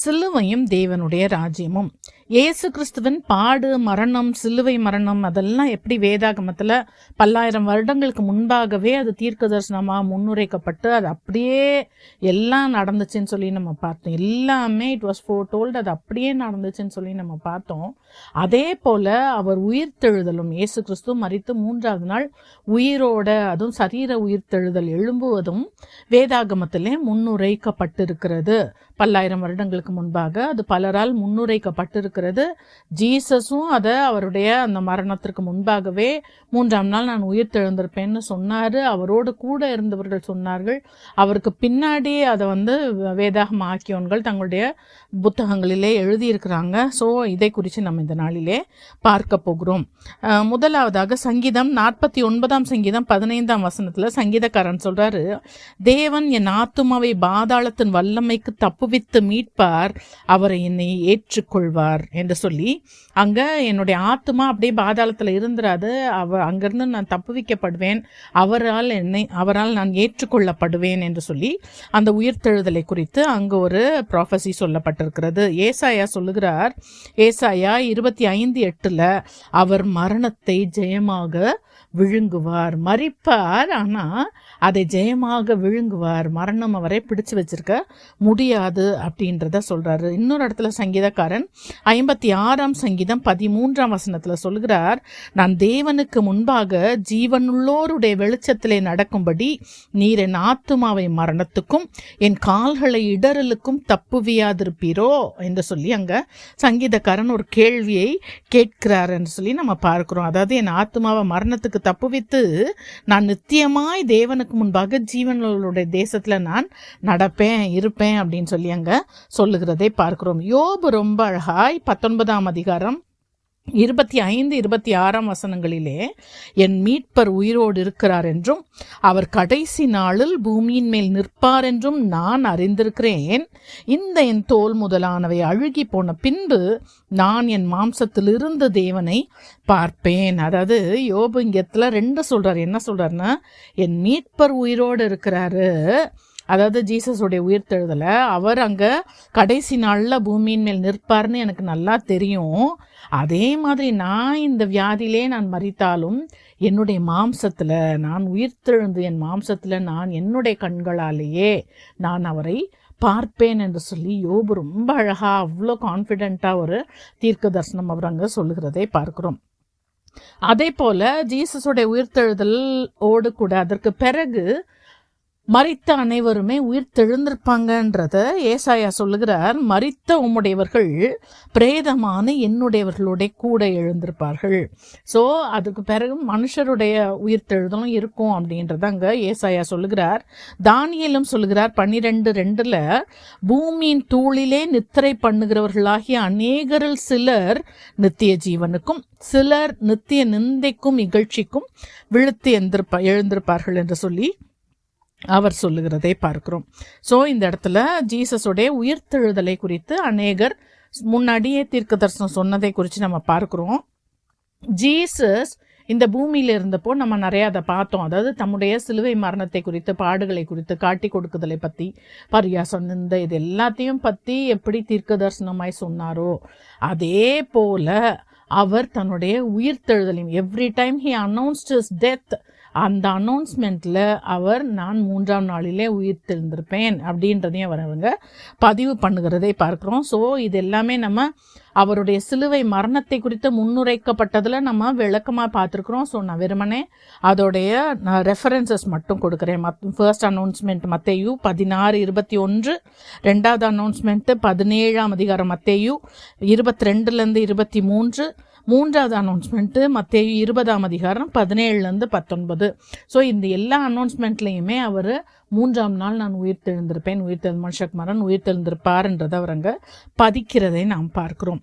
சிலுவையும் தேவனுடைய ராஜ்யமும். இயேசு கிறிஸ்துவின் பாடு, மரணம், சிலுவை மரணம் அதெல்லாம் எப்படி வேதாகமத்தில் 1000 வருடங்களுக்கு முன்பாகவே அது தீர்க்க தரிசனமாக முன்னுரைக்கப்பட்டு அது அப்படியே எல்லாம் நடந்துச்சுன்னு சொல்லி நம்ம பார்த்தோம். எல்லாமே இட் வாஸ் ஃபோர்டோல்ட், அது அப்படியே நடந்துச்சுன்னு சொல்லி நம்ம பார்த்தோம். அதே போல் அவர் உயிர்த்தெழுதலும், இயேசு கிறிஸ்து மரித்து 3ஆவது நாள் உயிரோட, அதுவும் சரீர உயிர்த்தெழுதல் எழும்புவதும் வேதாகமத்திலே முன்னுரைக்கப்பட்டிருக்கிறது. 1000 வருடங்களுக்கு முன்பாக அது பலரால் முன்னுரைக்கப்பட்டிருக்கிறது. ஜீசஸும் அதை அவருடைய அந்த மரணத்திற்கு முன்பாகவே 3ஆம் நாள் நான் உயிர்த்தெழுந்திருப்பேன்னு சொன்னார். அவரோடு கூட இருந்தவர்கள் சொன்னார்கள். அவருக்கு பின்னாடி அதை வேதாகம ஆக்கியோன்கள் தங்களுடைய புத்தகங்களிலே எழுதியிருக்கிறாங்க. ஸோ இதை குறித்து நம்ம இந்த நாளிலே பார்க்க போகிறோம். முதலாவதாக சங்கீதம் 49ஆம் சங்கீதம் 15ஆம் வசனத்தில் சங்கீதக்காரன் சொல்கிறாரு, தேவன் என் ஆத்துமாவை பாதாளத்தின் வல்லமைக்கு தப்புவித்து மீட்பார், அவரை என்னை ஏற்றுக்கொள்வார் என்று சொல்லி, அங்கே என்னுடைய ஆத்துமா அப்படியே பாதாளத்தில் இருந்துராது, அங்கேருந்து நான் தப்புவிக்கப்படுவேன், அவரால் நான் ஏற்றுக்கொள்ளப்படுவேன் என்று சொல்லி அந்த உயிர்த்தெழுதலை குறித்து அங்கு ஒரு ப்ராஃபஸி சொல்லப்பட்டிருக்கிறது. ஏசாயா சொல்லுகிறார், ஏசாயா 25:8 அவர் மரணத்தை ஜெயமாக விழுங்குவார். மரிப்பார், ஆனால் அதை ஜெயமாக விழுங்குவார். மரணம் அவரை பிடிச்சு வச்சிருக்க முடியாது அப்படின்றத சொல்றாரு. இன்னொரு இடத்துல சங்கீதக்காரன் 56ஆம் சங்கீதம் 13ஆம் வசனத்தில் சொல்கிறார், நான் தேவனுக்கு முன்பாக ஜீவனுள்ளோருடைய வெளிச்சத்திலே நடக்கும்படி நீர் என் ஆத்துமாவை மரணத்துக்கும் என் கால்களை இடரலுக்கும் தப்புவியாதிருப்பீரோ என்று சொல்லி அங்க சங்கீதக்காரன் ஒரு கேள்வியை கேட்கிறார் என்று சொல்லி நம்ம பார்க்கிறோம். அதாவது என் ஆத்துமாவை மரணத்துக்கு தப்புவித்து நான் நித்தியமாய் தேவனுக்கு முன்பாக ஜீவனுடைய தேசத்துல நான் நடப்பேன், இருப்பேன் அப்படின்னு சொல்லி அங்க சொல்லுகிறதை பார்க்கிறோம். யோபு ரொம்ப அழகாய் 19ஆம் அதிகாரம் 25-26ஆம் வசனங்களிலே என் மீட்பர் உயிரோடு இருக்கிறார் என்றும் அவர் கடைசி நாளில் பூமியின் மேல் நிற்பார் என்றும் நான் அறிந்திருக்கிறேன். இந்த என் தோல் முதலானவை அழுகி போன பின்பு நான் என் மாம்சத்திலிருந்து தேவனை பார்ப்பேன். அதாவது யோபு இங்கத்துல 2 சொல்றாரு. என்ன சொல்றாருன்னா, என் மீட்பர் உயிரோடு இருக்கிறாரு, அதாவது ஜீசஸுடைய உயிர்த்தெழுதலை அவர் அங்கே கடைசி நாளில் பூமியின் மேல் நிற்பார்னு எனக்கு நல்லா தெரியும். அதே மாதிரி நான் இந்த வியாதியிலே நான் மரித்தாலும் என்னுடைய மாம்சத்தில் நான் உயிர்த்தெழுந்து என் மாம்சத்தில் நான் என்னுடைய கண்களாலேயே நான் அவரை பார்ப்பேன் என்று சொல்லி யோபு ரொம்ப அழகாக அவ்வளோ கான்ஃபிடென்ட்டாக ஒரு தீர்க்க தரிசனம் அவர் அங்கே சொல்லுகிறதை பார்க்கிறோம். அதே போல் ஜீசஸுடைய உயிர்த்தெழுதல் ஓடு கூட அதற்கு பிறகு மரித்த அனைவருமே உயிர் தெழுந்திருப்பாங்கன்றத ஏசாயா சொல்லுகிறார். மரித்த உம்முடையவர்கள் பிரேதமான என்னுடையவர்களுடைய கூட எழுந்திருப்பார்கள். ஸோ அதுக்கு பிறகு மனுஷருடைய உயிர் தெழுதலும் இருக்கும் அப்படின்றத அங்கே ஏசாயா சொல்லுகிறார். தானியேலும் சொல்லுகிறார் 12:2 பூமியின் தூளிலே நித்திரை பண்ணுகிறவர்களாகிய அநேகரில் சிலர் நித்திய ஜீவனுக்கும் சிலர் நித்திய நிந்தைக்கும் இகழ்ச்சிக்கும் விழுத்து எழுந்திருப்பார்கள் என்று சொல்லி அவர் சொல்லுகிறதை பார்க்கிறோம். ஸோ இந்த இடத்துல ஜீசஸுடைய உயிர்த்தெழுதலை குறித்து அநேகர் முன்னாடியே தீர்க்க தரிசனம் சொன்னதை குறித்து நம்ம பார்க்கிறோம். ஜீசஸ் இந்த பூமியில் இருந்தப்போ நம்ம நிறைய அதை பார்த்தோம். அதாவது தம்முடைய சிலுவை மரணத்தை குறித்து, பாடுகளை குறித்து, காட்டி கொடுக்குதலை பற்றி, பரியாசம், நிந்தை, இது எல்லாத்தையும் பற்றி எப்படி தீர்க்க தரிசனமாய் சொன்னாரோ அதே போல அவர் தன்னுடைய உயிர்த்தெழுதலையும் every time he announced his death, அந்த அனௌன்ஸ்மெண்ட்டில் அவர் நான் 3ஆம் நாளிலே உயிர்த்தெழுந்திருப்பேன் அப்படின்றதையும் அவங்க பதிவு பண்ணுகிறதை பார்க்குறோம். ஸோ இது எல்லாமே நம்ம அவருடைய சிலுவை மரணத்தை குறித்து முன்னுரைக்கப்பட்டதில் நம்ம விளக்கமாக பார்த்துருக்குறோம். ஸோ நான் வெறுமனே அதோடைய ரெஃபரன்சஸ் மட்டும் கொடுக்குறேன். ஃபர்ஸ்ட் அனௌன்ஸ்மெண்ட் மத்தேயு 16:21, 2வது அனௌன்ஸ்மெண்ட்டு 17ஆம் அதிகாரம் மத்தேயு 22-23, 3வது அனௌன்ஸ்மெண்ட்டு மத்தேயு 20ஆம் அதிகாரம் 17-19. ஸோ இந்த எல்லா அனௌன்ஸ்மெண்ட்லேயுமே அவர் 3ஆம் நாள் நான் உயிர்த்தெழுந்திருப்பேன், மனுஷகுமாரன் உயிர்த்தெழுந்திருப்பார்ன்றதை அவர் அங்கே பதிக்கிறதை நாம் பார்க்கிறோம்.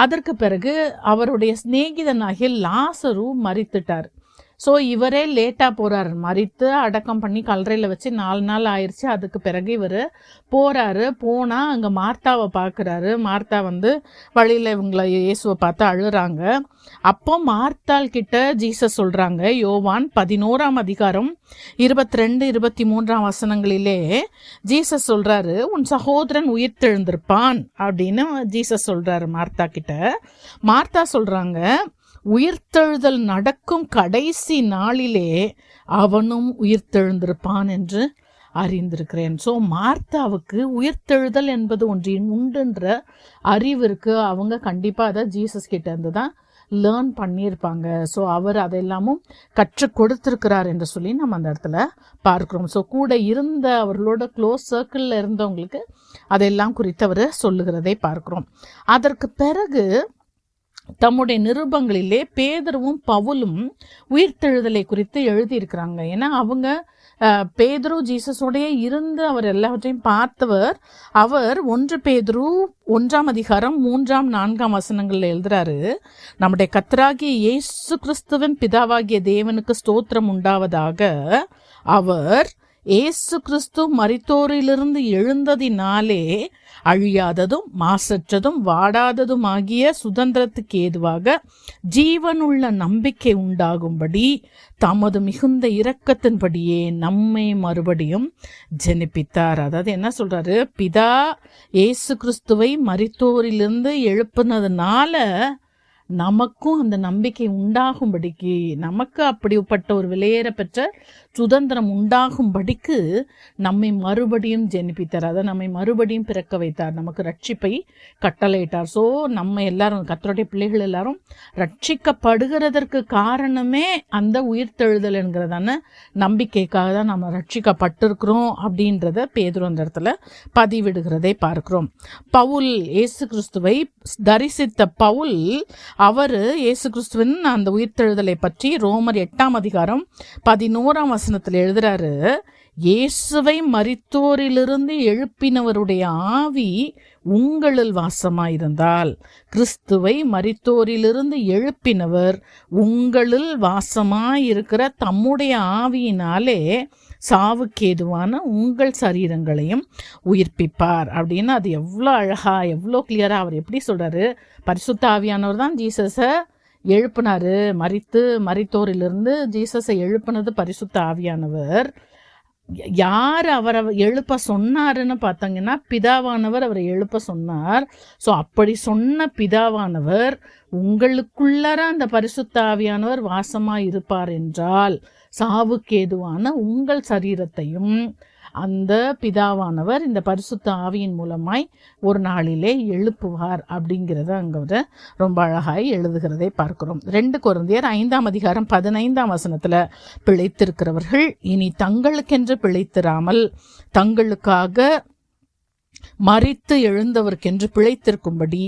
அதற்கு பிறகு அவருடைய சிநேகிதனாகிய லாசரு மரித்துட்டார். ஸோ இவரே லேட்டாக போகிறாரு, மறித்து அடக்கம் பண்ணி கல்லறையில் வச்சு 4 நாள் ஆயிடுச்சு. அதுக்கு பிறகு இவர் போகிறாரு. போனால் அங்கே மார்த்தாவை பார்க்குறாரு. மார்த்தா வழியில் இவங்களை இயேசுவை பார்த்து அழுறாங்க. அப்போ மார்த்தாள் கிட்ட ஜீசஸ் சொல்கிறாங்க, யோவான் 11ஆம் அதிகாரம் 22, 23 வசனங்களிலே ஜீசஸ் சொல்கிறாரு, உன் சகோதரன் உயிர்த்தெழுந்திருப்பான் அப்படின்னு ஜீசஸ் சொல்கிறாரு மார்த்தா கிட்ட. மார்த்தா சொல்கிறாங்க, உயிர்த்தெழுதல் நடக்கும் கடைசி நாளிலே அவனும் உயிர்த்தெழுந்திருப்பான் என்று அறிந்திருக்கிறேன். ஸோ மார்த்தாவுக்கு உயிர்த்தெழுதல் என்பது ஒன்று உண்டுன்ற அறிவு இருக்கு. அவங்க கண்டிப்பாக அதை ஜீசஸ் கிட்ட இருந்து தான் லேர்ன் பண்ணியிருப்பாங்க. ஸோ அவர் அதெல்லாமும் கற்றுக் கொடுத்துருக்கிறார் என்று சொல்லி நம்ம அந்த இடத்துல பார்க்குறோம். ஸோ கூட இருந்த அவர்களோட க்ளோஸ் சர்க்கிளில் இருந்தவங்களுக்கு அதெல்லாம் குறித்து அவர் சொல்லுகிறதை பார்க்குறோம். அதற்கு பிறகு தம்முடைய நிருபங்களிலே பேதுருவும் பவுலும் உயிர்த்தெழுதலை குறித்து எழுதியிருக்கிறாங்க. ஏன்னா அவங்க பேதுரு ஜீசஸோடைய இருந்து அவர் எல்லாவற்றையும் பார்த்தவர். அவர் 1 பேதுரு 1ஆம் அதிகாரம் 3, 4 வசனங்களில் எழுதுறாரு, நம்முடைய கர்த்தராகிய இயேசு கிறிஸ்துவின் பிதாவாகிய தேவனுக்கு ஸ்தோத்திரம் உண்டாவதாக. அவர் இயேசு கிறிஸ்து மரித்தோரிலிருந்து எழுந்ததினாலே அழியாததும் மாசற்றதும் வாடாததும் ஆகிய சுதந்திரத்துக்கு ஏதுவாக ஜீவனுள்ள நம்பிக்கை உண்டாகும்படி தமது மிகுந்த இரக்கத்தின்படியே நம்மை மறுபடியும் ஜெனிப்பித்தார். அதாவது என்ன சொல்றாரு, பிதா இயேசு கிறிஸ்துவை மரித்தோரிலிருந்து எழுப்புனதுனால நமக்கும் அந்த நம்பிக்கை உண்டாகும்படிக்கு, நமக்கு அப்படிப்பட்ட ஒரு விலையேற பெற்ற சுதந்திரம் உண்டாகும்படிக்கு நம்மை மறுபடியும் ஜெனிப்பித்தார். அதை நம்மை மறுபடியும் பிறக்க வைத்தார், நமக்கு ரட்சிப்பை கட்டளையிட்டார். ஸோ நம்ம எல்லாரும், கர்த்தருடைய பிள்ளைகள் எல்லாரும் ரட்சிக்கப்படுகிறதற்கு காரணமே அந்த உயிர்த்தெழுதல் என்கிறதான நம்பிக்கைக்காக தான் நம்ம ரட்சிக்கப்பட்டிருக்கிறோம் அப்படின்றத பேதுரு அந்த இடத்துல பதிவிடுகிறதை பார்க்கிறோம். பவுல், இயேசு கிறிஸ்துவை தரிசித்த பவுல், அவர் இயேசு கிறிஸ்துவின் அந்த உயிர்த்தெழுதலை பற்றி ரோமர் 8ஆம் அதிகாரம் 11ஆம் வசனத்தில் எழுதுறாரு, இயேசுவை மரித்தோரிலிருந்து எழுப்பினவருடைய ஆவி உங்களில் வாசமாயிருந்தால், கிறிஸ்துவை மரித்தோரிலிருந்து எழுப்பினவர் உங்களில் வாசமாயிருக்கிற தம்முடைய ஆவியினாலே சாவுக்கேதுவான உங்கள் சரீரங்களையும் உயிர்ப்பிப்பார் அப்படின்னு. அது எவ்வளோ அழகா, எவ்வளோ கிளியராக அவர் எப்படி சொல்கிறாரு, பரிசுத்த ஆவியானவர் தான் ஜீசஸை எழுப்பினாரு. மரித்தோரிலிருந்து ஜீசஸை எழுப்பினது பரிசுத்த ஆவியானவர். யார் அவரை எழுப்ப சொன்னாருன்னு பார்த்தாங்கன்னா பிதாவானவர் அவரை எழுப்ப சொன்னார். ஸோ அப்படி சொன்ன பிதாவானவர் உங்களுக்குள்ளார அந்த பரிசுத்த ஆவியானவர் வாசமாக இருப்பார் என்றால் சாவுக்கேதுவான உங்கள் சரீரத்தையும் அந்த பிதாவானவர் இந்த பரிசுத்த ஆவியின் மூலமாய் ஒரு நாளிலே எழுப்புவார் அப்படிங்கிறத அங்கே ரொம்ப அழகாய் எழுதுகிறதை பார்க்கிறோம். 2 கொரிந்தியர் 5ஆம் அதிகாரம் 15ஆம் வசனத்தில், பிழைத்திருக்கிறவர்கள் இனி தங்களுக்கென்று பிழைத்திராமல் தங்களுக்காக மரித்து எழுந்தவர்க்கென்று பிழைத்திருக்கும்படி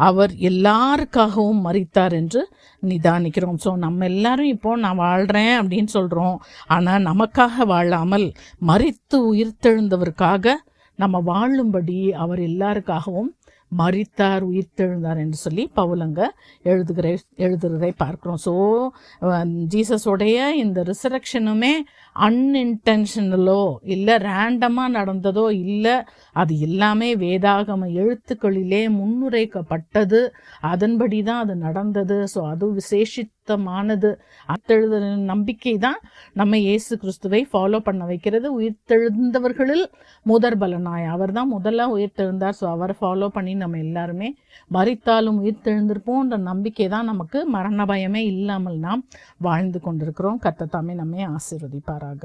அவர் எல்லாருக்காகவும் மரித்தார் என்று நிதானிக்கிறோம். ஸோ நம்ம எல்லாரும் இப்போ நான் வாழ்கிறேன் அப்படின்னு சொல்கிறோம், ஆனால் நமக்காக வாழாமல் மரித்து உயிர்த்தெழுந்தவருக்காக நம்ம வாழும்படி அவர் எல்லாருக்காகவும் மரித்தார், உயிர்த்தெழுந்தார் என்று சொல்லி பவுலங்க எழுதுகிறதை பார்க்குறோம். ஸோ ஜீசஸோடைய இந்த ரிசரக்ஷனுமே அன்இன்டென்ஷனலோ இல்லை ரேண்டமாக நடந்ததோ இல்லை, அது எல்லாமே வேதாகம எழுத்துக்களிலே முன்னுரைக்கப்பட்டது, அதன்படி தான் அது நடந்தது. ஸோ அது விசேஷித்தமானது. உயிர்த்தெழுத நம்பிக்கை தான் நம்ம இயேசு கிறிஸ்துவை ஃபாலோ பண்ண வைக்கிறது. உயிர்த்தெழுந்தவர்களில் முதற் பலனாய் அவர் தான் முதல்ல உயிர்த்தெழுந்தார். ஸோ அவரை ஃபாலோ பண்ணி நம்ம எல்லாருமே மரித்தாலும் உயிர்த்தெழுந்திருப்போன்ற நம்பிக்கை தான் நமக்கு மரண பயமே இல்லாமல் நாம் வாழ்ந்து கொண்டிருக்கிறோம். கர்த்தர் தாமே நம்மை ஆசீர்வதிப்பாராக.